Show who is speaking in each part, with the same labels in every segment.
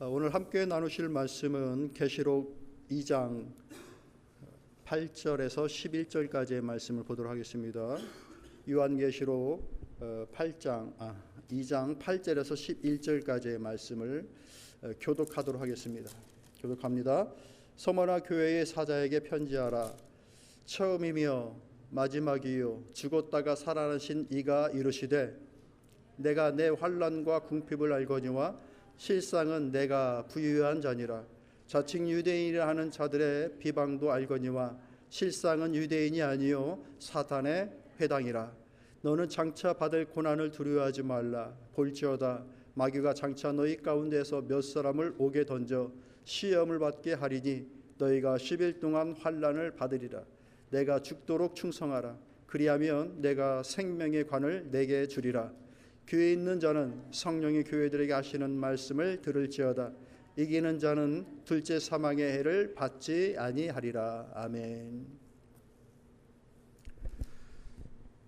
Speaker 1: 오늘 함께 나누실 말씀은 계시록 2장 8절에서 11절까지의 말씀을 보도록 하겠습니다. 요한계시록 2장 8절에서 11절까지의 말씀을 교독하도록 하겠습니다. 교독합니다. 서머나 교회의 사자에게 편지하라. 처음이며 마지막이요 죽었다가 살아나신 이가 이르시되 내가 내 환난과 궁핍을 알거니와 실상은 내가 부유한 자니라. 자칭 유대인이라 하는 자들의 비방도 알거니와 실상은 유대인이 아니요 사탄의 회당이라. 너는 장차 받을 고난을 두려워하지 말라. 볼지어다 마귀가 장차 너희 가운데서 몇 사람을 옥에 던져 시험을 받게 하리니 너희가 10일 동안 환난을 받으리라. 내가 죽도록 충성하라. 그리하면 내가 생명의 관을 내게 주리라. 교회에 있는 자는 성령이 교회들에게 하시는 말씀을 들을지어다. 이기는 자는 둘째 사망의 해를 받지 아니하리라. 아멘.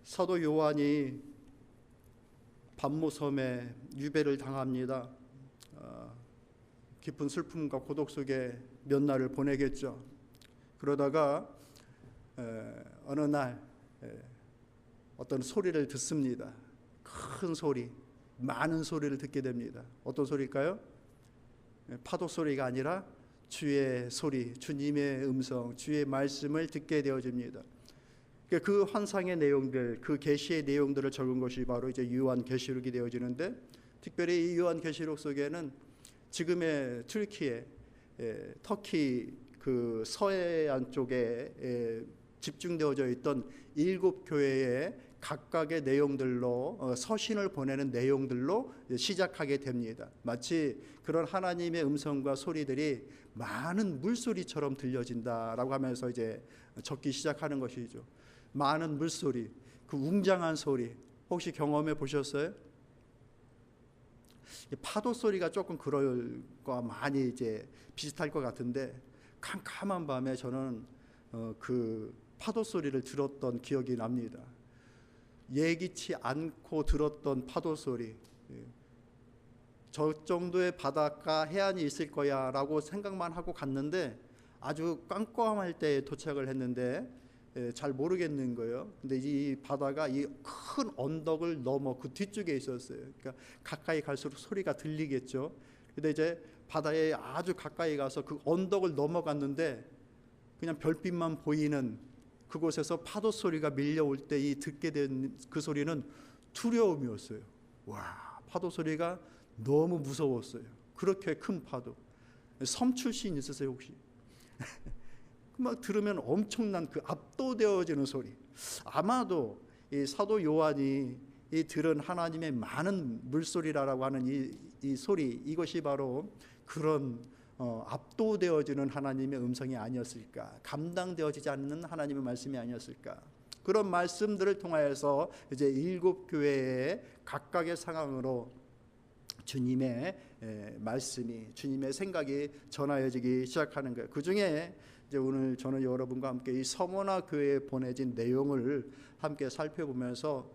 Speaker 1: 사도 요한이 밤모섬에 유배를 당합니다. 깊은 슬픔과 고독 속에 몇 날을 보내겠죠. 그러다가 어느 날 어떤 소리를 듣습니다. 큰 소리, 많은 소리를 듣게 됩니다. 어떤 소리일까요? 파도 소리가 아니라 주의 소리, 주님의 음성, 주의 말씀을 듣게 되어집니다. 그 환상의 내용들, 그 계시의 내용들을 적은 것이 바로 이제 요한계시록이 되어지는데, 특별히 이 요한계시록 속에는 지금의 터키 그 서해안 쪽에 집중되어져 있던 7교회의 각각의 내용들로 서신을 보내는 내용들로 시작하게 됩니다. 마치 그런 하나님의 음성과 소리들이 많은 물소리처럼 들려진다라고 하면서 이제 적기 시작하는 것이죠. 많은 물소리, 그 웅장한 소리 혹시 경험해 보셨어요? 파도 소리가 조금 그럴 거 많이 이제 비슷할 것 같은데, 캄캄한 밤에 저는 그 파도 소리를 들었던 기억이 납니다. 예기치 않고 들었던 파도 소리, 저 정도의 바닷가 해안이 있을 거야 라고 생각만 하고 갔는데 아주 깜깜할 때 도착을 했는데 잘 모르겠는 거예요. 근데 이 바다가 이 큰 언덕을 넘어 그 뒤쪽에 있었어요. 그러니까 가까이 갈수록 소리가 들리겠죠. 근데 이제 바다에 아주 가까이 가서 그 언덕을 넘어갔는데 그냥 별빛만 보이는 그곳에서 파도 소리가 밀려올 때 이 듣게 된 그 소리는 두려움이었어요. 와, 파도 소리가 너무 무서웠어요. 그렇게 큰 파도. 섬 출신 있으세요 혹시? 막 들으면 엄청난 그 압도되어지는 소리. 아마도 이 사도 요한이 이 들은 하나님의 많은 물소리라고 하는 이 소리, 이것이 바로 그런 압도되어지는 하나님의 음성이 아니었을까, 감당되어지지 않는 하나님의 말씀이 아니었을까. 그런 말씀들을 통하여서 이제 7교회의 각각의 상황으로 주님의 말씀이, 주님의 생각이 전하여지기 시작하는 거예요. 그 중에 이제 오늘 저는 여러분과 함께 이 서머나 교회에 보내진 내용을 함께 살펴보면서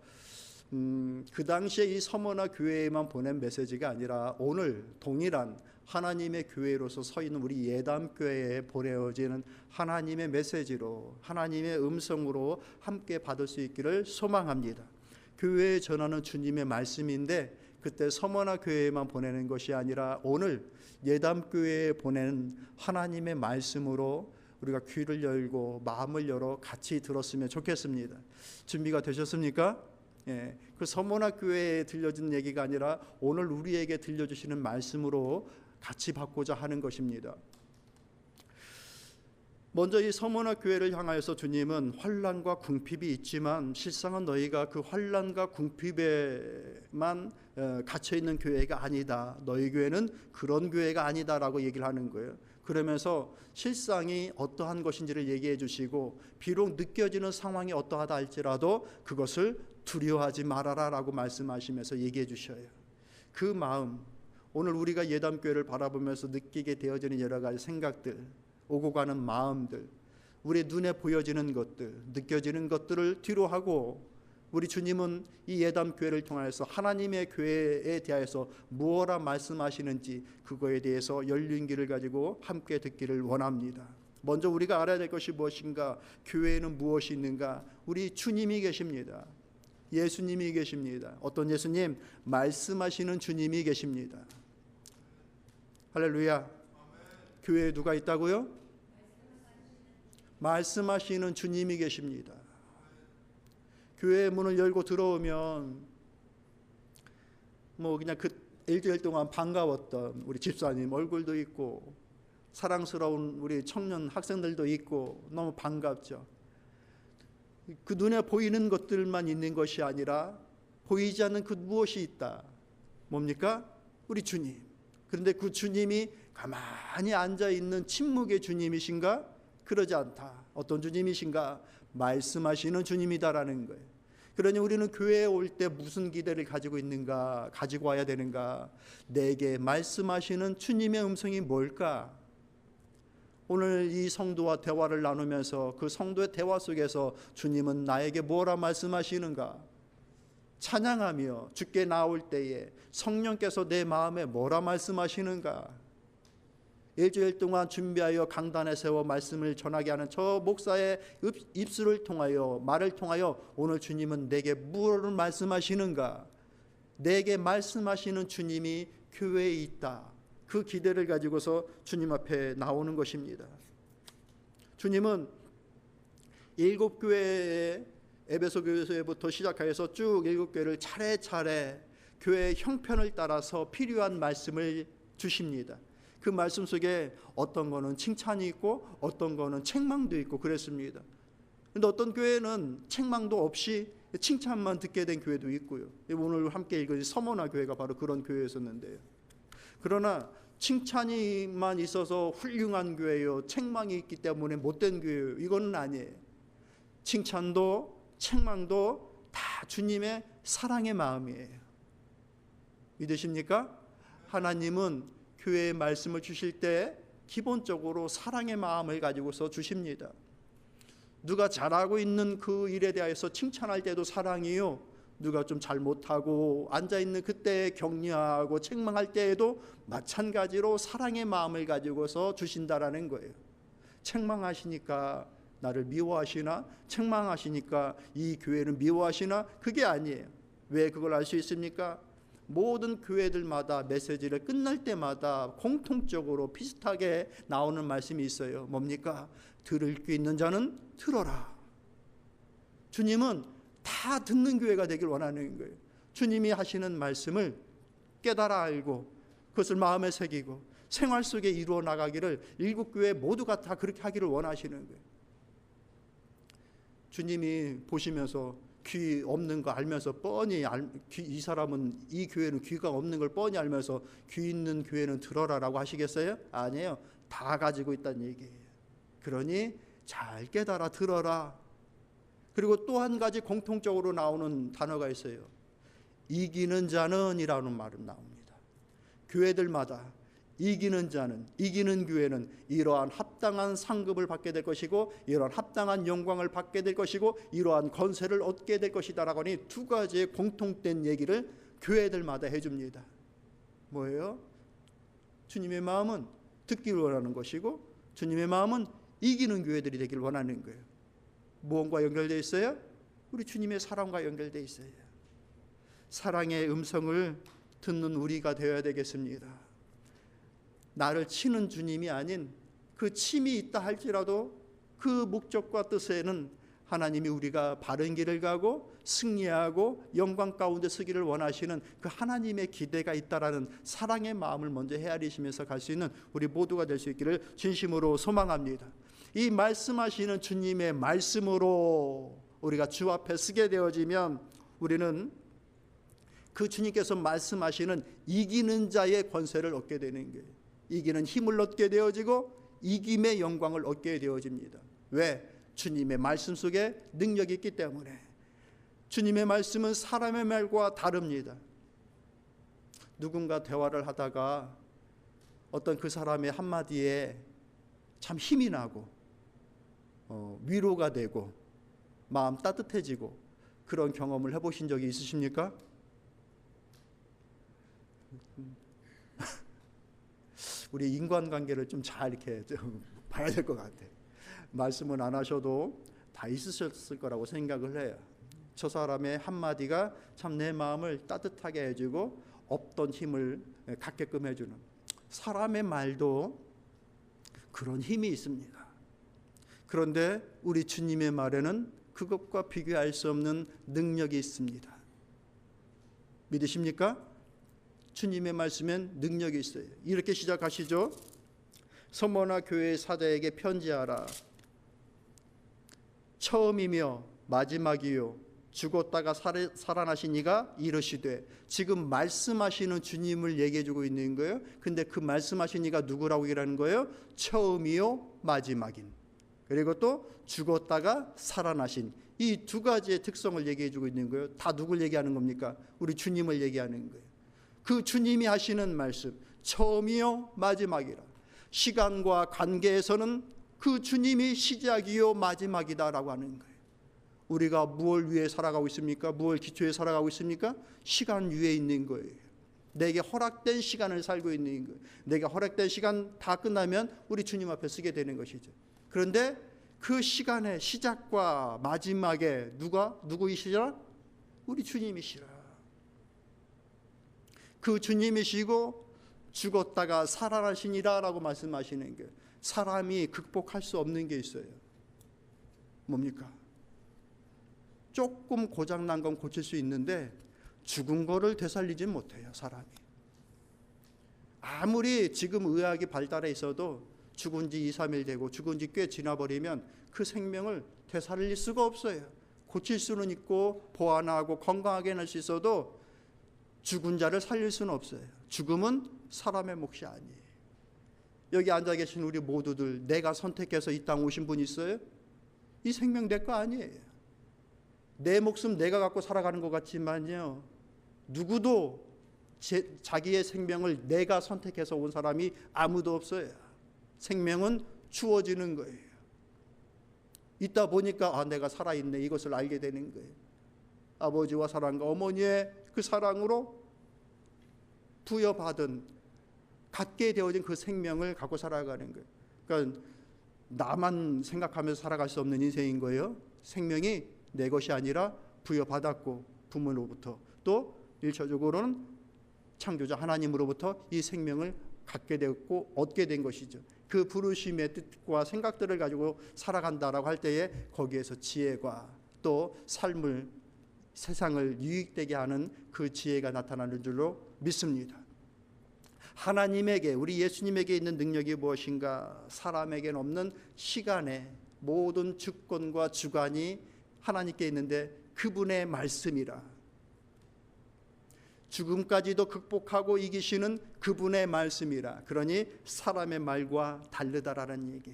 Speaker 1: 그 당시에 이 서머나 교회에만 보낸 메시지가 아니라 오늘 동일한 하나님의 교회로서 서 있는 우리 예담교회에 보내어지는 하나님의 메시지로, 하나님의 음성으로 함께 받을 수 있기를 소망합니다. 교회에 전하는 주님의 말씀인데 그때 서머나 교회에만 보내는 것이 아니라 오늘 예담교회에 보내는 하나님의 말씀으로 우리가 귀를 열고 마음을 열어 같이 들었으면 좋겠습니다. 준비가 되셨습니까? 예, 그 서머나 교회에 들려진 얘기가 아니라 오늘 우리에게 들려주시는 말씀으로 같이 받고자 하는 것입니다. 먼저 이 서머나 교회를 향하여서 주님은 환난과 궁핍이 있지만 실상은 너희가 그 환난과 궁핍에만 갇혀 있는 교회가 아니다. 너희 교회는 그런 교회가 아니다라고 얘기를 하는 거예요. 그러면서 실상이 어떠한 것인지를 얘기해 주시고, 비록 느껴지는 상황이 어떠하다 할지라도 그것을 두려워하지 말아라라고 말씀하시면서 얘기해 주셔요. 그 마음, 오늘 우리가 예담교회를 바라보면서 느끼게 되어지는 여러 가지 생각들, 오고 가는 마음들, 우리 눈에 보여지는 것들, 느껴지는 것들을 뒤로 하고 우리 주님은 이 예담 교회를 통해서 하나님의 교회에 대해서 무엇라 말씀하시는지 그거에 대해서 열린 귀를 가지고 함께 듣기를 원합니다. 먼저 우리가 알아야 될 것이 무엇인가? 교회에는 무엇이 있는가? 우리 주님이 계십니다. 예수님이 계십니다. 어떤 예수님? 말씀하시는 주님이 계십니다. 할렐루야. 교회에 누가 있다고요? 말씀하시는 주님이 계십니다. 교회 문을 열고 들어오면 그냥 그 일주일 동안 반가웠던 우리 집사님 얼굴도 있고 사랑스러운 우리 청년 학생들도 있고 너무 반갑죠. 그 눈에 보이는 것들만 있는 것이 아니라 보이지 않는 그 무엇이 있다. 뭡니까? 우리 주님. 그런데 그 주님이 가만히 앉아있는 침묵의 주님이신가? 그러지 않다. 어떤 주님이신가? 말씀하시는 주님이다라는 거예요. 그러니 우리는 교회에 올 때 무슨 기대를 가지고 있는가? 가지고 와야 되는가? 내게 말씀하시는 주님의 음성이 뭘까? 오늘 이 성도와 대화를 나누면서 그 성도의 대화 속에서 주님은 나에게 뭐라 말씀하시는가? 찬양하며 주께 나올 때에 성령께서 내 마음에 뭐라 말씀하시는가? 일주일 동안 준비하여 강단에 세워 말씀을 전하게 하는 저 목사의 입술을 통하여 말을 통하여 오늘 주님은 내게 무엇을 말씀하시는가? 내게 말씀하시는 주님이 교회에 있다. 그 기대를 가지고서 주님 앞에 나오는 것입니다. 주님은 7교회의 에베소 교회부터 시작하여서 쭉 7교회를 차례차례 교회의 형편을 따라서 필요한 말씀을 주십니다. 그 말씀 속에 어떤 거는 칭찬이 있고 어떤 거는 책망도 있고 그랬습니다. 그런데 어떤 교회는 책망도 없이 칭찬만 듣게 된 교회도 있고요. 오늘 함께 읽은 서머나 교회가 바로 그런 교회였었는데요. 그러나 칭찬이만 있어서 훌륭한 교회요, 책망이 있기 때문에 못된 교회요, 이거는 아니에요. 칭찬도 책망도 다 주님의 사랑의 마음이에요. 믿으십니까? 하나님은 교회의 말씀을 주실 때 기본적으로 사랑의 마음을 가지고서 주십니다. 누가 잘하고 있는 그 일에 대해서 칭찬할 때도 사랑이요, 누가 좀 잘못하고 앉아있는 그때 격려하고 책망할 때에도 마찬가지로 사랑의 마음을 가지고서 주신다라는 거예요. 책망하시니까 나를 미워하시나? 책망하시니까 이 교회를 미워하시나? 그게 아니에요. 왜 그걸 알 수 있습니까? 모든 교회들마다 메시지를 끝날 때마다 공통적으로 비슷하게 나오는 말씀이 있어요. 뭡니까? 들을 귀 있는 자는 들어라. 주님은 다 듣는 교회가 되길 원하는 거예요. 주님이 하시는 말씀을 깨달아 알고 그것을 마음에 새기고 생활 속에 이루어 나가기를 7교회 모두가 다 그렇게 하기를 원하시는 거예요. 주님이 보시면서 귀 없는 거 알면서 뻔히 이 사람은, 이 교회는 귀가 없는 걸 뻔히 알면서 귀 있는 교회는 들어라라고 하시겠어요? 아니에요. 다 가지고 있다는 얘기예요. 그러니 잘 깨달아 들어라. 그리고 또 한 가지 공통적으로 나오는 단어가 있어요. 이기는 자는 이라는 말은 나옵니다. 교회들마다 이기는 자는, 이기는 교회는 이러한 합당한 상급을 받게 될 것이고 이러한 합당한 영광을 받게 될 것이고 이러한 권세를 얻게 될 것이다 라고 하니 두 가지의 공통된 얘기를 교회들마다 해줍니다. 뭐예요? 주님의 마음은 듣기를 원하는 것이고 주님의 마음은 이기는 교회들이 되길 원하는 거예요. 무엇과 연결되어 있어요? 우리 주님의 사랑과 연결되어 있어요. 사랑의 음성을 듣는 우리가 되어야 되겠습니다. 나를 치는 주님이 아닌 그 침이 있다 할지라도 그 목적과 뜻에는 하나님이 우리가 바른 길을 가고 승리하고 영광 가운데 서기를 원하시는 그 하나님의 기대가 있다라는 사랑의 마음을 먼저 헤아리시면서 갈 수 있는 우리 모두가 될 수 있기를 진심으로 소망합니다. 이 말씀하시는 주님의 말씀으로 우리가 주 앞에 서게 되어지면 우리는 그 주님께서 말씀하시는 이기는 자의 권세를 얻게 되는 거예요. 이기는 힘을 얻게 되어지고 이김의 영광을 얻게 되어집니다. 왜? 주님의 말씀 속에 능력이 있기 때문에. 주님의 말씀은 사람의 말과 다릅니다. 누군가 대화를 하다가 어떤 그 사람의 한마디에 참 힘이 나고 위로가 되고 마음 따뜻해지고 그런 경험을 해보신 적이 있으십니까? 우리 인간관계를 좀 잘 이렇게 좀 봐야 될 것 같아. 말씀은 안 하셔도 다 있으셨을 거라고 생각을 해요. 저 사람의 한마디가 참 내 마음을 따뜻하게 해주고 없던 힘을 갖게끔 해주는, 사람의 말도 그런 힘이 있습니다. 그런데 우리 주님의 말에는 그것과 비교할 수 없는 능력이 있습니다. 믿으십니까? 주님의 말씀엔 능력이 있어요. 이렇게 시작하시죠. 서머나 교회 사자에게 편지하라. 처음이며 마지막이요 죽었다가 살아나신 이가 이르시되, 지금 말씀하시는 주님을 얘기해 주고 있는 거예요. 근데 그 말씀하신 이가 누구라고 얘기하는 거예요? 처음이요 마지막인, 그리고 또 죽었다가 살아나신, 이 두 가지의 특성을 얘기해 주고 있는 거예요. 다 누굴 얘기하는 겁니까? 우리 주님을 얘기하는 거예요. 그 주님이 하시는 말씀, 처음이요 마지막이라. 시간과 관계에서는 그 주님이 시작이요 마지막이다라고 하는 거예요. 우리가 무엇 위에 살아가고 있습니까? 무엇 기초에 살아가고 있습니까? 시간 위에 있는 거예요. 내게 허락된 시간을 살고 있는 거예요. 내게 허락된 시간 다 끝나면 우리 주님 앞에 서게 되는 것이죠. 그런데 그 시간의 시작과 마지막에 누구이시라? 우리 주님이시라. 그 주님이시고 죽었다가 살아나시니라 라고 말씀하시는 게, 사람이 극복할 수 없는 게 있어요. 뭡니까? 조금 고장난 건 고칠 수 있는데 죽은 거를 되살리지 못해요. 사람이 아무리 지금 의학이 발달해 있어도 죽은 지 2, 3일 되고 죽은 지 꽤 지나버리면 그 생명을 되살릴 수가 없어요. 고칠 수는 있고 보완하고 건강하게 해낼 수 있어도 죽은 자를 살릴 수는 없어요. 죽음은 사람의 몫이 아니에요. 여기 앉아 계신 우리 모두들, 내가 선택해서 이 땅 오신 분 있어요? 이 생명 내 거 아니에요. 내 목숨 내가 갖고 살아가는 것 같지만요, 누구도 자기의 생명을 내가 선택해서 온 사람이 아무도 없어요. 생명은 주어지는 거예요. 있다 보니까 내가 살아있네, 이것을 알게 되는 거예요. 아버지와 사랑과 어머니의 그 사랑으로 부여받은, 갖게 되어진 그 생명을 갖고 살아가는 거예요. 그러니까 나만 생각하면서 살아갈 수 없는 인생인 거예요. 생명이 내 것이 아니라 부여받았고, 부모로부터 또 일차적으로는 창조자 하나님으로부터 이 생명을 갖게 되었고 얻게 된 것이죠. 그 부르심의 뜻과 생각들을 가지고 살아간다라고 할 때에 거기에서 지혜가 또 삶을, 세상을 유익되게 하는 그 지혜가 나타나는 줄로 믿습니다. 하나님에게, 우리 예수님에게 있는 능력이 무엇인가? 사람에게는 없는 시간의 모든 주권과 주관이 하나님께 있는데 그분의 말씀이라. 죽음까지도 극복하고 이기시는 그분의 말씀이라. 그러니 사람의 말과 다르다라는 얘기.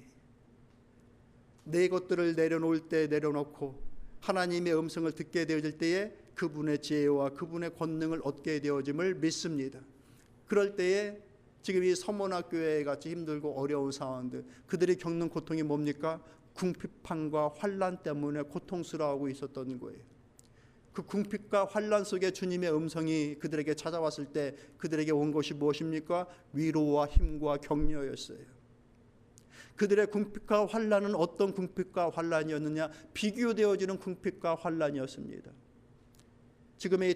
Speaker 1: 내 것들을 내려놓을 때 내려놓고 하나님의 음성을 듣게 되어질 때에 그분의 지혜와 그분의 권능을 얻게 되어짐을 믿습니다. 그럴 때에 지금 이 서머나 교회 같이 힘들고 어려운 상황들, 그들이 겪는 고통이 뭡니까? 궁핍함과 환난 때문에 고통스러워하고 있었던 거예요. 그 궁핍과 환난 속에 주님의 음성이 그들에게 찾아왔을 때 그들에게 온 것이 무엇입니까? 위로와 힘과 격려였어요. 그들의 궁핍과 환난은 어떤 궁핍과 환난이었느냐? 비교되어지는 궁핍과 환난이었습니다. 지금 이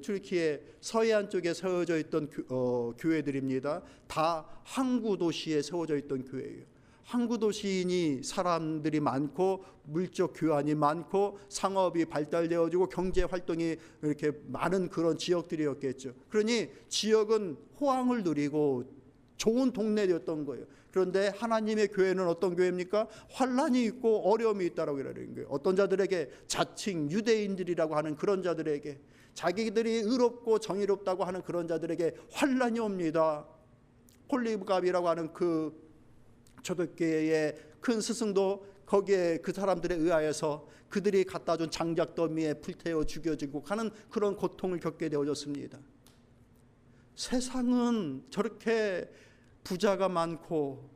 Speaker 1: 튀르키예 서해안 쪽에 세워져 있던 교회들입니다. 다 항구 도시에 세워져 있던 교회예요. 항구 도시이니 사람들이 많고 물적 교환이 많고 상업이 발달되어지고 경제 활동이 이렇게 많은 그런 지역들이었겠죠. 그러니 지역은 호황을 누리고 좋은 동네였던 거예요. 그런데 하나님의 교회는 어떤 교회입니까? 환난이 있고 어려움이 있다라고 이러는 거예요. 어떤 자들에게, 자칭 유대인들이라고 하는 그런 자들에게, 자기들이 의롭고 정의롭다고 하는 그런 자들에게 환난이 옵니다. 폴리갑이라고 하는 그 초대교회의 큰 스승도 거기에 그 사람들에 의하여서 그들이 갖다 준 장작 더미에 불태워 죽여지고 하는 그런 고통을 겪게 되어졌습니다. 세상은 저렇게 부자가 많고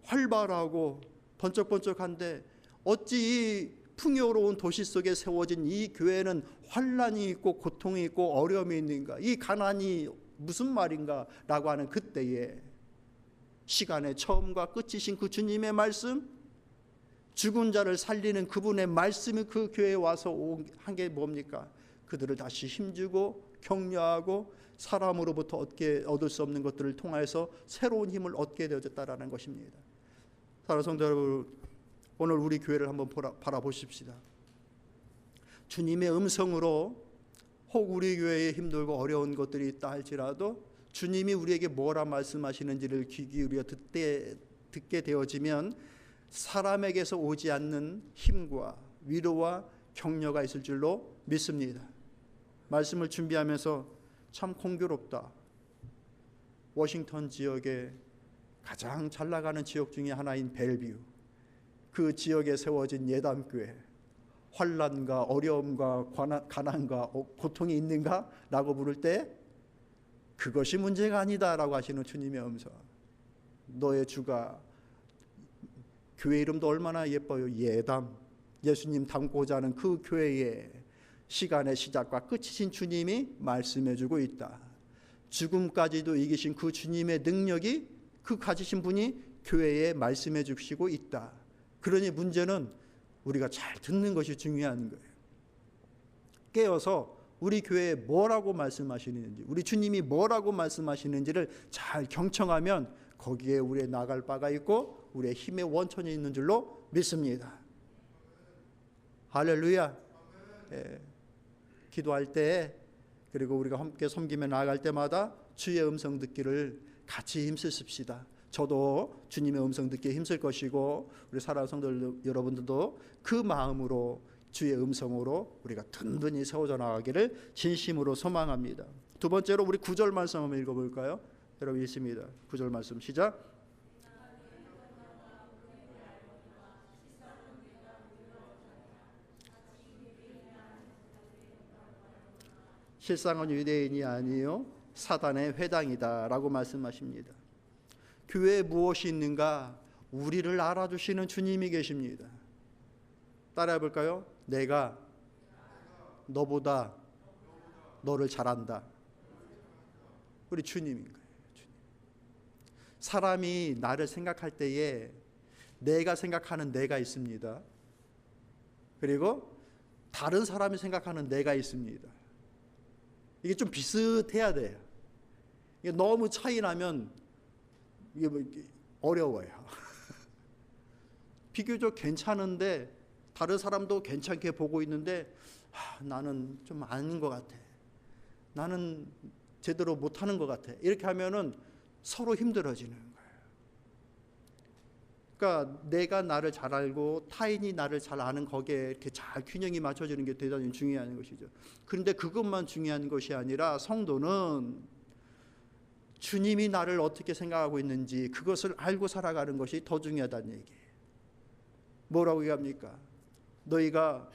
Speaker 1: 활발하고 번쩍번쩍한데 어찌 이 풍요로운 도시 속에 세워진 이 교회는 환난이 있고 고통이 있고 어려움이 있는가, 이 가난이 무슨 말인가 라고 하는 그때에 시간의 처음과 끝이신 그 주님의 말씀, 죽은 자를 살리는 그분의 말씀이 그 교회에 와서 한 게 뭡니까? 그들을 다시 힘주고 격려하고 사람으로부터 얻을 수 없는 것들을 통하여서 새로운 힘을 얻게 되어졌다라는 것입니다. 사랑하는 성도 여러분, 오늘 우리 교회를 한번 바라보십시다. 주님의 음성으로 혹 우리 교회에 힘들고 어려운 것들이 있다 할지라도 주님이 우리에게 뭐라 말씀하시는지를 귀 기울여 듣게 되어지면 사람에게서 오지 않는 힘과 위로와 격려가 있을 줄로 믿습니다. 말씀을 준비하면서 참 공교롭다. 워싱턴 지역의 가장 잘 나가는 지역 중에 하나인 벨뷰, 그 지역에 세워진 예담교회, 환난과 어려움과 가난과 고통이 있는가? 라고 물을 때 그것이 문제가 아니다 라고 하시는 주님의 음성. 너의 주가, 교회 이름도 얼마나 예뻐요. 예담, 예수님 닮고자 하는 그 교회의 시간의 시작과 끝이신 주님이 말씀해 주고 있다. 죽음까지도 이기신 그 주님의 능력이, 그 가지신 분이 교회에 말씀해 주시고 있다. 그러니 문제는 우리가 잘 듣는 것이 중요한 거예요. 깨어서 우리 교회에 뭐라고 말씀하시는지, 우리 주님이 뭐라고 말씀하시는지를 잘 경청하면 거기에 우리의 나갈 바가 있고 우리의 힘의 원천이 있는 줄로 믿습니다. 할렐루야. 예. 기도할 때, 그리고 우리가 함께 섬기며 나아갈 때마다 주의 음성 듣기를 같이 힘쓰십시다. 저도 주님의 음성 듣기에 힘쓸 것이고 우리 사랑하는 성도 여러분들도 그 마음으로 주의 음성으로 우리가 든든히 세워져 나가기를 진심으로 소망합니다. 두 번째로 우리 9절 말씀 한번 읽어볼까요? 여러분 읽습니다. 9절 말씀 시작. 실상은 유대인이 아니요 사단의 회당이다 라고 말씀하십니다. 교회에 무엇이 있는가? 우리를 알아주시는 주님이 계십니다. 따라해 볼까요? 내가 너보다 너를 잘 안다. 우리 주님인 거예요. 주님. 사람이 나를 생각할 때에 내가 생각하는 내가 있습니다. 그리고 다른 사람이 생각하는 내가 있습니다. 이게 좀 비슷해야 돼요. 이게 너무 차이 나면 이게 어려워요. 비교적 괜찮은데 다른 사람도 괜찮게 보고 있는데 나는 좀 아닌 것 같아. 나는 제대로 못하는 것 같아. 이렇게 하면은 서로 힘들어지는 거예요. 그러니까 내가 나를 잘 알고 타인이 나를 잘 아는 거기에 이렇게 잘 균형이 맞춰지는 게 대단히 중요한 것이죠. 그런데 그것만 중요한 것이 아니라 성도는 주님이 나를 어떻게 생각하고 있는지 그것을 알고 살아가는 것이 더 중요하다는 얘기예요. 뭐라고 얘기합니까? 너희가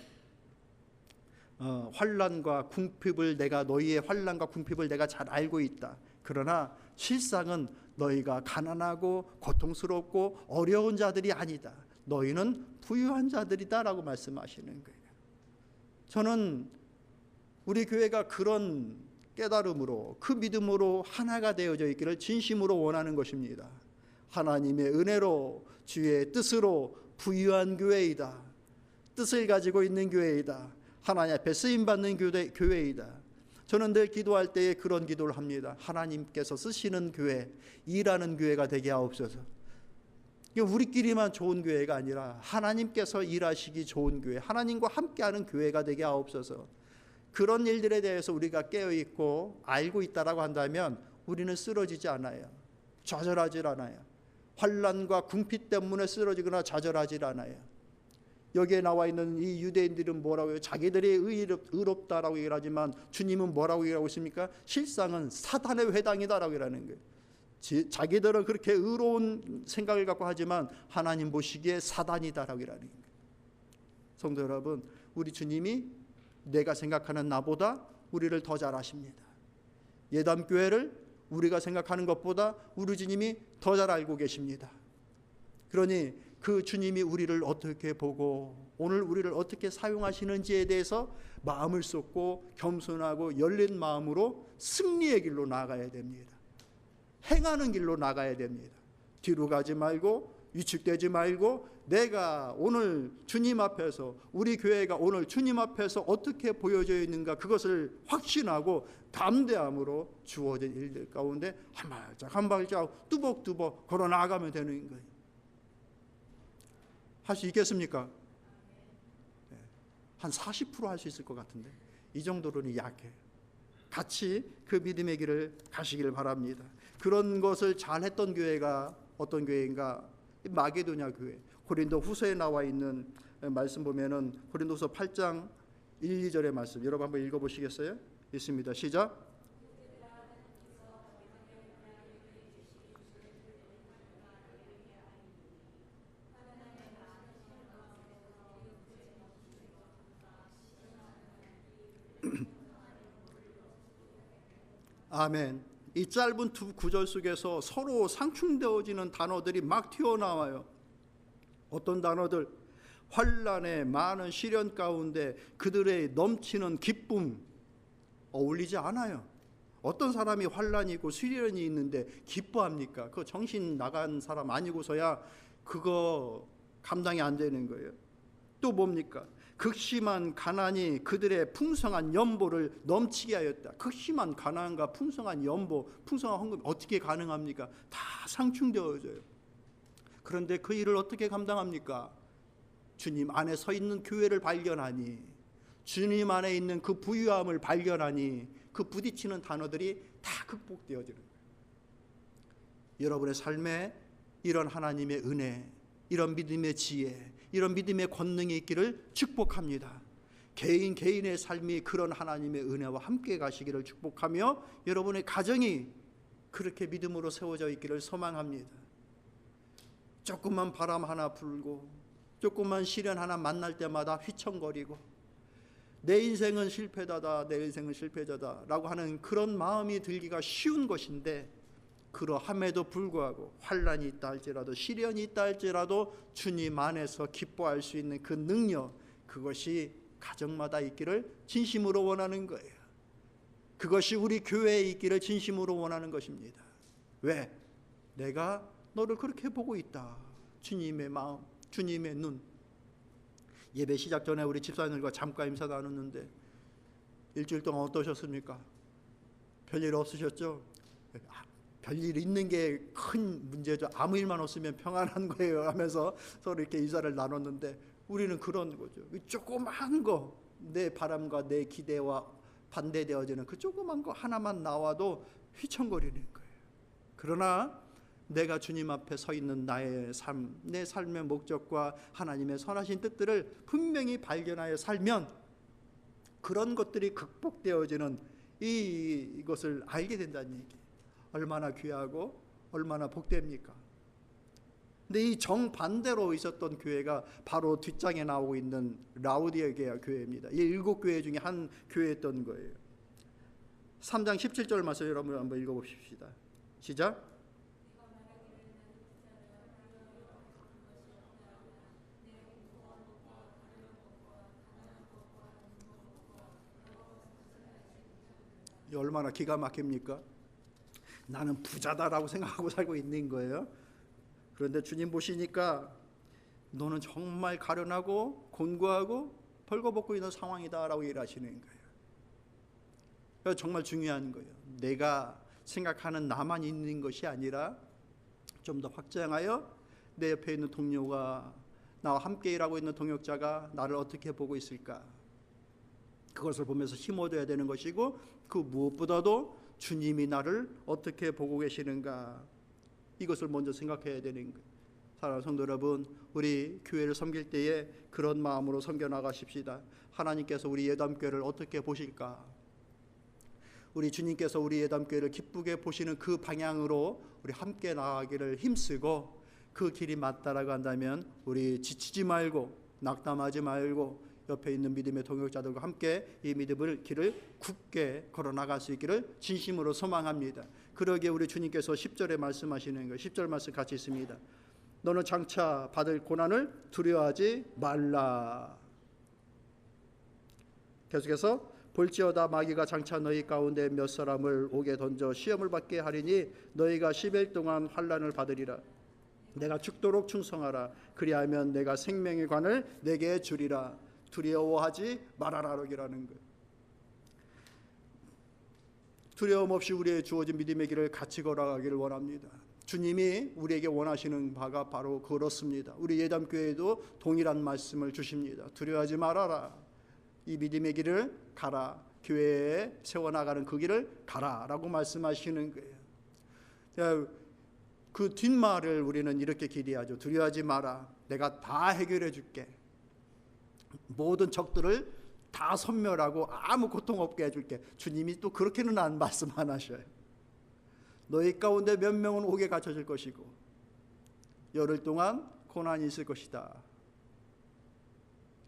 Speaker 1: 환난과 궁핍을 너희의 환난과 궁핍을 내가 잘 알고 있다. 그러나 실상은 너희가 가난하고 고통스럽고 어려운 자들이 아니다. 너희는 부유한 자들이다라고 말씀하시는 거예요. 저는 우리 교회가 그런 깨달음으로, 그 믿음으로 하나가 되어져 있기를 진심으로 원하는 것입니다. 하나님의 은혜로 주의 뜻으로 부유한 교회이다. 뜻을 가지고 있는 교회이다. 하나님 앞에 쓰임받는 교회이다. 저는 늘 기도할 때에 그런 기도를 합니다. 하나님께서 쓰시는 교회, 일하는 교회가 되게 하옵소서. 우리끼리만 좋은 교회가 아니라 하나님께서 일하시기 좋은 교회, 하나님과 함께하는 교회가 되게 하옵소서. 그런 일들에 대해서 우리가 깨어있고 알고 있다라고 한다면 우리는 쓰러지지 않아요. 좌절하지 않아요. 환난과 궁핍 때문에 쓰러지거나 좌절하지 않아요. 여기에 나와 있는 이 유대인들은 뭐라고 해요? 자기들이 의롭다라고 얘기를 하지만 주님은 뭐라고 얘기하고 있습니까? 실상은 사단의 회당이다라고 얘기하는 거예요. 자기들은 그렇게 의로운 생각을 갖고 하지만 하나님 보시기에 사단이다라고 얘기하는 거예요. 성도 여러분, 우리 주님이 내가 생각하는 나보다 우리를 더 잘 아십니다. 예담교회를 우리가 생각하는 것보다 우리 주님이 더 잘 알고 계십니다. 그러니 그 주님이 우리를 어떻게 보고 오늘 우리를 어떻게 사용하시는지에 대해서 마음을 쏟고 겸손하고 열린 마음으로 승리의 길로 나가야 됩니다. 행하는 길로 나가야 됩니다. 뒤로 가지 말고 위축되지 말고 내가 오늘 주님 앞에서, 우리 교회가 오늘 주님 앞에서 어떻게 보여져 있는가, 그것을 확신하고 담대함으로 주어진 일들 가운데 한 발짝 한 발짝 뚜벅뚜벅 걸어 나가면 되는 거예요. 할 수 있겠습니까? 한 40% 할 수 있을 것 같은데 이 정도로는 약해요. 같이 그 믿음의 길을 가시길 바랍니다. 그런 것을 잘했던 교회가 어떤 교회인가? 마게도냐 교회. 고린도 후서에 나와 있는 말씀 보면은 고린도서 8장 1, 2절의 말씀 여러분 한번 읽어보시겠어요? 있습니다. 시작. 아멘. 이 짧은 두 구절 속에서 서로 상충되어지는 단어들이 막 튀어나와요. 어떤 단어들? 환난의 많은 시련 가운데 그들의 넘치는 기쁨 어울리지 않아요. 어떤 사람이 환난이 있고 시련이 있는데 기뻐합니까? 그거 정신 나간 사람 아니고서야 그거 감당이 안 되는 거예요. 또 뭡니까? 극심한 가난이 그들의 풍성한 연보를 넘치게 하였다. 극심한 가난과 풍성한 연보, 풍성한 헌금 어떻게 가능합니까? 다 상충되어져요. 그런데 그 일을 어떻게 감당합니까? 주님 안에 서 있는 교회를 발견하니, 주님 안에 있는 그 부유함을 발견하니 그 부딪히는 단어들이 다 극복되어지는 거예요. 여러분의 삶에 이런 하나님의 은혜, 이런 믿음의 지혜, 이런 믿음의 권능이 있기를 축복합니다. 개인의 삶이 그런 하나님의 은혜와 함께 가시기를 축복하며 여러분의 가정이 그렇게 믿음으로 세워져 있기를 소망합니다. 조금만 바람 하나 불고 조금만 시련 하나 만날 때마다 휘청거리고 내 인생은 실패자다, 내 인생은 실패자다 라고 하는 그런 마음이 들기가 쉬운 것인데, 그러함에도 불구하고 환난이 있다 할지라도 시련이 있다 할지라도 주님 안에서 기뻐할 수 있는 그 능력, 그것이 가정마다 있기를 진심으로 원하는 거예요. 그것이 우리 교회에 있기를 진심으로 원하는 것입니다. 왜? 내가 너를 그렇게 보고 있다. 주님의 마음, 주님의 눈. 예배 시작 전에 우리 집사님들과 잠깐 인사 나눴는데 일주일 동안 어떠셨습니까? 별일 없으셨죠? 별일 있는 게 큰 문제죠. 아무 일만 없으면 평안한 거예요 하면서 서로 이렇게 인사를 나눴는데, 우리는 그런 거죠. 조그만 거, 내 바람과 내 기대와 반대되어지는 그 조그만 거 하나만 나와도 휘청거리는 거예요. 그러나 내가 주님 앞에 서 있는 나의 삶, 내 삶의 목적과 하나님의 선하신 뜻들을 분명히 발견하여 살면 그런 것들이 극복되어지는 이것을 알게 된다는 얘기예요. 얼마나 귀하고 얼마나 복됩니까? 근데 이 정반대로 있었던 교회가 바로 뒷장에 나오고 있는 라우디게아 교회입니다. 이 7교회 중에 한 교회였던 거예요. 3장 17절 말씀 여러분 한번 읽어봅시다. 시작. 얼마나 기가 막힙니까? 나는 부자다라고 생각하고 살고 있는 거예요. 그런데 주님 보시니까 너는 정말 가련하고 곤고하고 벌거벗고 있는 상황이다라고 일하시는 거예요. 정말 중요한 거예요. 내가 생각하는 나만 있는 것이 아니라 좀 더 확장하여 내 옆에 있는 동료가, 나와 함께 일하고 있는 동역자가 나를 어떻게 보고 있을까, 그것을 보면서 힘어줘야 되는 것이고, 그 무엇보다도 주님이 나를 어떻게 보고 계시는가, 이것을 먼저 생각해야 되는 거예요. 사랑하는 성도 여러분, 우리 교회를 섬길 때에 그런 마음으로 섬겨 나가십시다. 하나님께서 우리 예담교회를 어떻게 보실까, 우리 주님께서 우리 예담교회를 기쁘게 보시는 그 방향으로 우리 함께 나가기를 힘쓰고, 그 길이 맞다라고 한다면 우리 지치지 말고 낙담하지 말고 옆에 있는 믿음의 동역자들과 함께 이 믿음을 길을 굳게 걸어 나갈 수 있기를 진심으로 소망합니다. 그러기에 우리 주님께서 10절에 말씀하시는 거, 10절 말씀 같이 있습니다. 너는 장차 받을 고난을 두려워하지 말라. 계속해서 볼지어다 마귀가 장차 너희 가운데 몇 사람을 옥에 던져 시험을 받게 하리니 너희가 10일 동안 환난을 받으리라. 내가 죽도록 충성하라. 그리하면 내가 생명의 관을 내게 주리라. 두려워하지 말아라라는 거예요. 두려움 없이 우리의 주어진 믿음의 길을 같이 걸어가기를 원합니다. 주님이 우리에게 원하시는 바가 바로 그렇습니다. 우리 예담교회도 동일한 말씀을 주십니다. 두려워하지 말아라. 이 믿음의 길을 가라. 교회에 세워나가는 그 길을 가라 라고 말씀하시는 거예요. 그 뒷말을 우리는 이렇게 기대하죠. 두려워하지 마라. 내가 다 해결해 줄게. 모든 적들을 다 섬멸하고 아무 고통 없게 해줄게. 주님이 또 그렇게는 안 말씀 안 하셔요. 너희 가운데 몇 명은 옥에 갇혀질 것이고 열흘 동안 고난이 있을 것이다.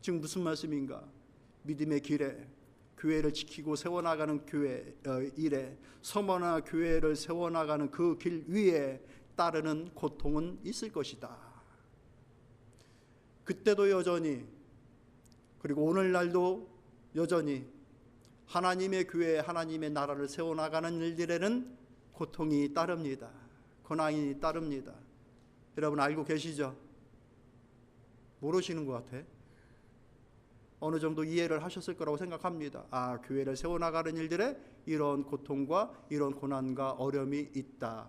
Speaker 1: 지금 무슨 말씀인가? 믿음의 길에 교회를 지키고 세워나가는 교회 일에 서머나 교회를 세워나가는 그 길 위에 따르는 고통은 있을 것이다. 그때도 여전히 그리고 오늘날도 여전히 하나님의 교회 하나님의 나라를 세워나가는 일들에는 고통이 따릅니다. 고난이 따릅니다. 여러분 알고 계시죠? 모르시는 것 같아. 어느 정도 이해를 하셨을 거라고 생각합니다. 아, 교회를 세워나가는 일들에 이런 고통과 이런 고난과 어려움이 있다.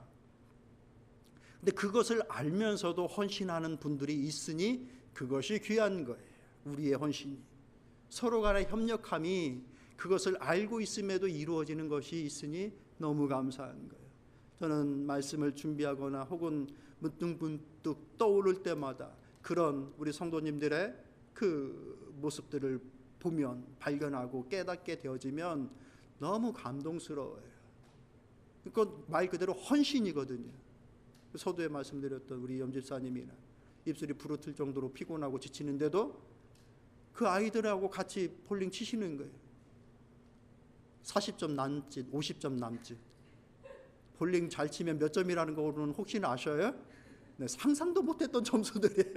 Speaker 1: 근데 그것을 알면서도 헌신하는 분들이 있으니 그것이 귀한 거예요. 우리의 헌신이. 서로 간의 협력함이 그것을 알고 있음에도 이루어지는 것이 있으니 너무 감사한 거예요. 저는 말씀을 준비하거나 혹은 문득문득 떠오를 때마다 그런 우리 성도님들의 그 모습들을 보면 발견하고 깨닫게 되어지면 너무 감동스러워요. 그건 말 그대로 헌신이거든요. 서두에 말씀드렸던 우리 염집사님이나 입술이 부르틀 정도로 피곤하고 지치는데도 그 아이들하고 같이 볼링 치시는 거예요. 40점 남짓, 50점 남짓. 볼링 잘 치면 몇 점이라는 거는 혹시 아셔요? 네, 상상도 못했던 점수들이에요.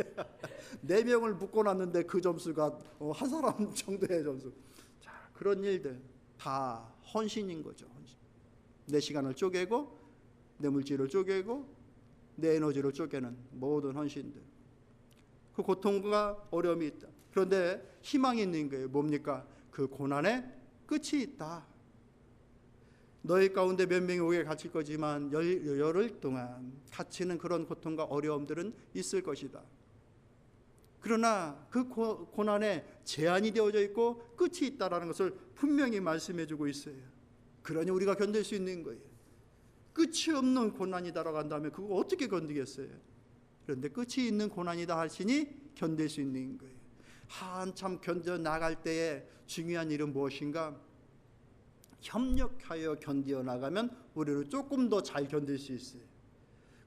Speaker 1: 4명을 묶어놨는데 그 점수가 한 사람 정도의 점수. 자, 그런 일들 다 헌신인 거죠. 헌신. 내 시간을 쪼개고 내 물질을 쪼개고 내 에너지를 쪼개는 모든 헌신들. 그 고통과 어려움이 있다. 그런데 희망이 있는 거예요. 뭡니까? 그 고난에 끝이 있다. 너희 가운데 몇 명이 옥에 갇힐 거지만 열흘 동안 갇히는 그런 고통과 어려움들은 있을 것이다. 그러나 그 고난에 제한이 되어져 있고 끝이 있다라는 것을 분명히 말씀해 주고 있어요. 그러니 우리가 견딜 수 있는 거예요. 끝이 없는 고난이다라고 한다면 그거 어떻게 견디겠어요? 그런데 끝이 있는 고난이다 하시니 견딜 수 있는 거예요. 한참 견뎌 나갈 때에 중요한 일은 무엇인가? 협력하여 견디어 나가면 우리를 조금 더 잘 견딜 수 있어요.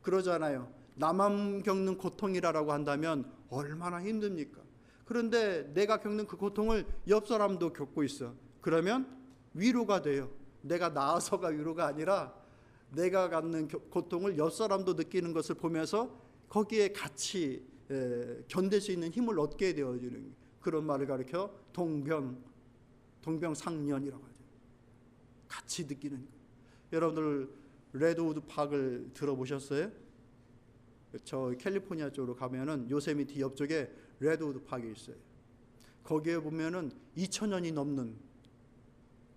Speaker 1: 그러잖아요. 나만 겪는 고통이라고 한다면 얼마나 힘듭니까? 그런데 내가 겪는 그 고통을 옆 사람도 겪고 있어. 그러면 위로가 돼요. 내가 나아서가 위로가 아니라 내가 갖는 고통을 옆 사람도 느끼는 것을 보면서 거기에 같이 견딜 수 있는 힘을 얻게 되어지는 그런 말을 가리켜 동병상련이라고 하죠. 같이 느끼는 거. 여러분들 레드우드 파크를 들어보셨어요? 저 캘리포니아 쪽으로 가면은 요세미티 옆쪽에 레드우드 파크가 있어요. 거기에 보면은 2000년이 넘는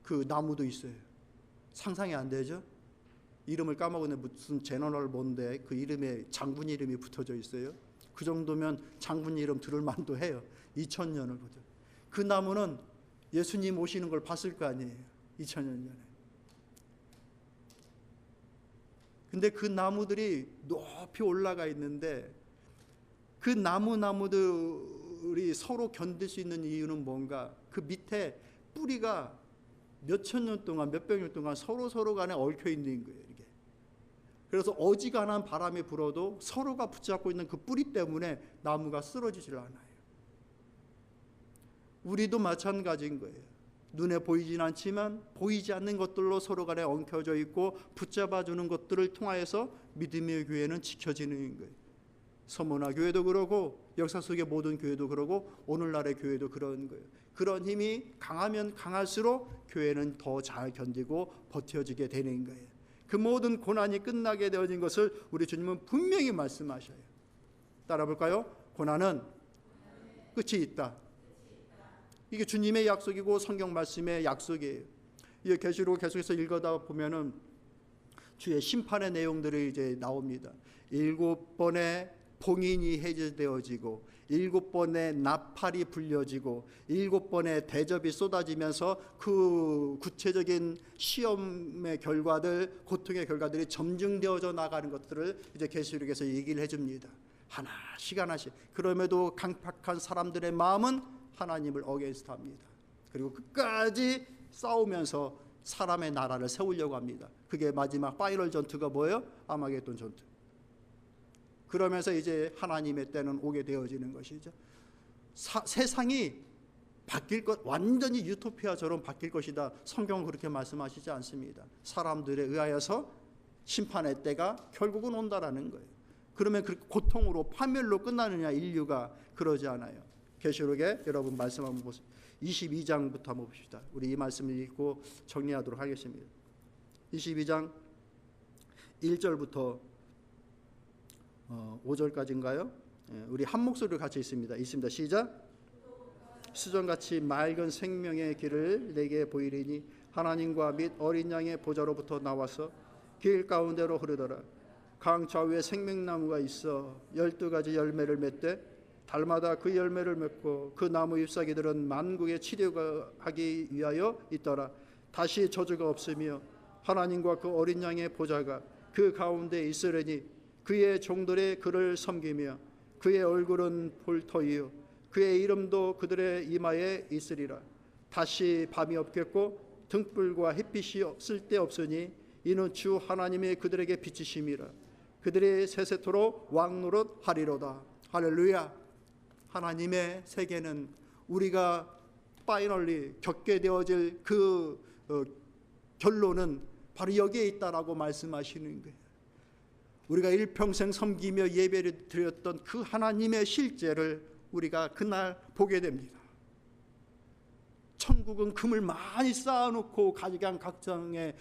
Speaker 1: 그 나무도 있어요. 상상이 안 되죠? 이름을 까먹었는데 무슨 제너럴 뭔데 그 이름에 장군 이름이 붙어져 있어요. 그 정도면 장군 이름 들을 만도 해요. 2000년을 보죠. 그 나무는 예수님 오시는 걸 봤을 거 아니에요. 2000년 전에. 근데 그 나무들이 높이 올라가 있는데 그 나무들이 서로 견딜 수 있는 이유는 뭔가? 그 밑에 뿌리가 몇천 년 동안 몇백 년 동안 서로 간에 얽혀 있는 거예요. 이게. 그래서 어지간한 바람이 불어도 서로가 붙잡고 있는 그 뿌리 때문에 나무가 쓰러지질 않아요. 우리도 마찬가지인 거예요. 눈에 보이진 않지만 보이지 않는 것들로 서로 간에 엉켜져 있고 붙잡아주는 것들을 통하여서 믿음의 교회는 지켜지는 거예요. 서머나 교회도 그러고 역사 속의 모든 교회도 그러고 오늘날의 교회도 그런 거예요. 그런 힘이 강하면 강할수록 교회는 더 잘 견디고 버텨지게 되는 거예요. 그 모든 고난이 끝나게 되어진 것을 우리 주님은 분명히 말씀하셔요. 따라 볼까요? 고난은 끝이 있다. 이게 주님의 약속이고 성경 말씀의 약속이에요. 이 계시록 계속해서 읽어다 보면은 주의 심판의 내용들이 이제 나옵니다. 7번의 봉인이 해제되어지고 7번의 나팔이 불려지고 7번의 대접이 쏟아지면서 그 구체적인 시험의 결과들, 고통의 결과들이 점증되어져 나가는 것들을 이제 계시록에서 얘기를 해줍니다. 하나씩 하나씩. 그럼에도 강팍한 사람들의 마음은 하나님을 어게인스트합니다. 그리고 끝까지 싸우면서 사람의 나라를 세우려고 합니다. 그게 마지막 파이널 전투가 뭐예요? 아마겟돈 전투. 그러면서 이제 하나님의 때는 오게 되어지는 것이죠. 세상이 바뀔 것, 완전히 유토피아처럼 바뀔 것이다. 성경은 그렇게 말씀하시지 않습니다. 사람들에 의하여서 심판의 때가 결국은 온다라는 거예요. 그러면 그 고통으로 파멸로 끝나느냐? 인류가 그러지 않아요. 계시록에 여러분 말씀 한번 보세요. 22장부터 한번 봅시다. 우리 이 말씀을 읽고 정리하도록 하겠습니다. 22장 1절부터 5절까지인가요? 우리 한 목소리로 같이 있습니다. 시작. 수정같이 맑은 생명의 길을 내게 보이리니 하나님과 및 어린 양의 보좌로부터 나와서 길 가운데로 흐르더라. 강 좌우에 생명나무가 있어 12가지 열매를 맺되 달마다 그 열매를 맺고 그 나무 잎사귀들은 만국에 치료하기 위하여 있더라. 다시 저주가 없으며 하나님과 그 어린 양의 보좌가 그 가운데 있으려니 그의 종들의 그를 섬기며 그의 얼굴은 볼터이요 그의 이름도 그들의 이마에 있으리라. 다시 밤이 없겠고 등불과 햇빛이 쓸데없으니 이는 주 하나님이 그들에게 비치심이라. 그들이 세세토록 왕노릇 하리로다. 할렐루야. 하나님의 세계는 우리가 파이널리 겪게 되어질 그 결론은 바로 여기에 있다라고 말씀하시는 거예요. 우리가 일평생 섬기며 예배를 드렸던 그 하나님의 실제를 우리가 그날 보게 됩니다. 천국은 금을 많이 쌓아놓고 각장의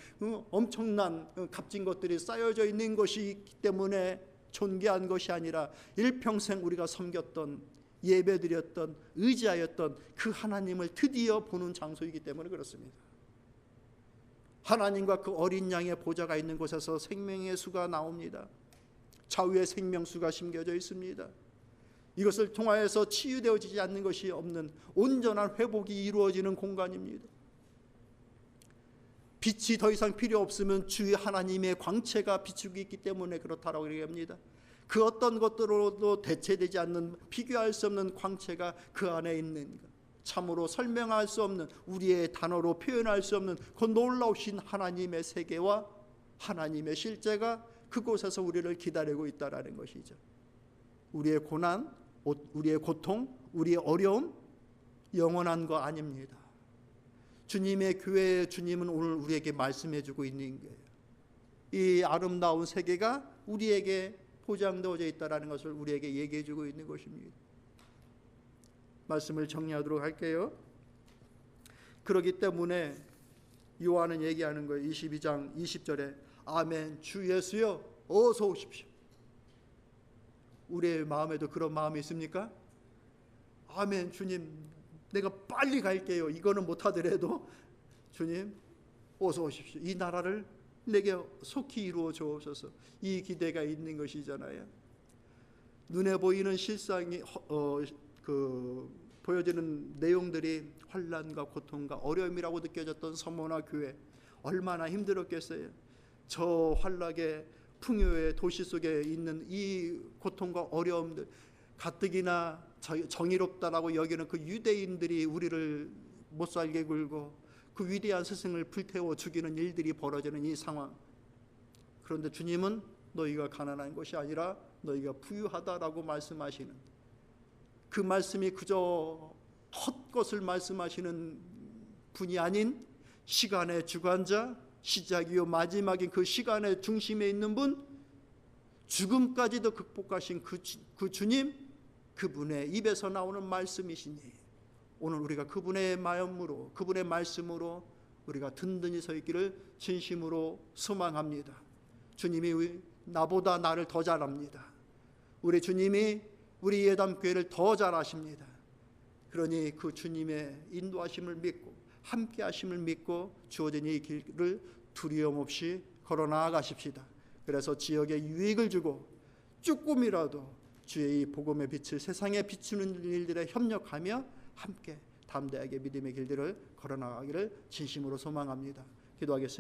Speaker 1: 엄청난 값진 것들이 쌓여져 있는 것이 있기 때문에 존귀한 것이 아니라 일평생 우리가 섬겼던, 예배드렸던, 의지하였던 그 하나님을 드디어 보는 장소이기 때문에 그렇습니다. 하나님과 그 어린 양의 보좌가 있는 곳에서 생명의 수가 나옵니다. 좌우에 생명수가 심겨져 있습니다. 이것을 통하여서 치유되어지지 않는 것이 없는 온전한 회복이 이루어지는 공간입니다. 빛이 더 이상 필요 없으면 주의 하나님의 광채가 비추고 있기 때문에 그렇다라고 얘기합니다. 그 어떤 것들로도 대체되지 않는, 비교할 수 없는 광채가 그 안에 있는 것, 참으로 설명할 수 없는, 우리의 단어로 표현할 수 없는 그 놀라우신 하나님의 세계와 하나님의 실제가 그곳에서 우리를 기다리고 있다라는 것이죠. 우리의 고난, 우리의 고통, 우리의 어려움 영원한 거 아닙니다. 주님의 교회의 주님은 오늘 우리에게 말씀해 주고 있는 거예요. 이 아름다운 세계가 우리에게 포장되어져 있다는 것을 우리에게 얘기해 주고 있는 것입니다. 말씀을 정리하도록 할게요. 그렇기 때문에 요한은 얘기하는 거예요. 22장 20절에 아멘, 주 예수여 어서 오십시오. 우리의 마음에도 그런 마음이 있습니까? 아멘, 주님 내가 빨리 갈게요. 이거는 못하더라도 주님 어서 오십시오. 이 나라를 내게 속히 이루어 주옵소서. 이 기대가 있는 것이잖아요. 눈에 보이는 실상이 보여지는 내용들이 환난과 고통과 어려움이라고 느껴졌던 서머나 교회, 얼마나 힘들었겠어요. 저 환락의 풍요의 도시 속에 있는 이 고통과 어려움들, 가뜩이나 정의롭다라고 여기는 그 유대인들이 우리를 못살게 굴고 그 위대한 스승을 불태워 죽이는 일들이 벌어지는 이 상황. 그런데 주님은 너희가 가난한 것이 아니라 너희가 부유하다라고 말씀하시는, 그 말씀이 그저 헛것을 말씀하시는 분이 아닌 시간의 주관자, 시작이요 마지막인 그 시간의 중심에 있는 분, 죽음까지도 극복하신 그 주님, 그분의 입에서 나오는 말씀이시니 오늘 우리가 그분의 마음으로, 그분의 말씀으로 우리가 든든히 서 있기를 진심으로 소망합니다. 주님이 나보다 나를 더 잘합니다. 우리 주님이 우리 예담교회를 더 잘하십니다. 그러니 그 주님의 인도하심을 믿고 함께 하심을 믿고 주어진 이 길을 두려움 없이 걸어 나아가십시다. 그래서 지역에 유익을 주고 조금이라도 주의 이 복음의 빛을 세상에 비추는 일들에 협력하며 함께 담대하게 믿음의 길들을 걸어 나가기를 진심으로 소망합니다. 기도하겠습니다.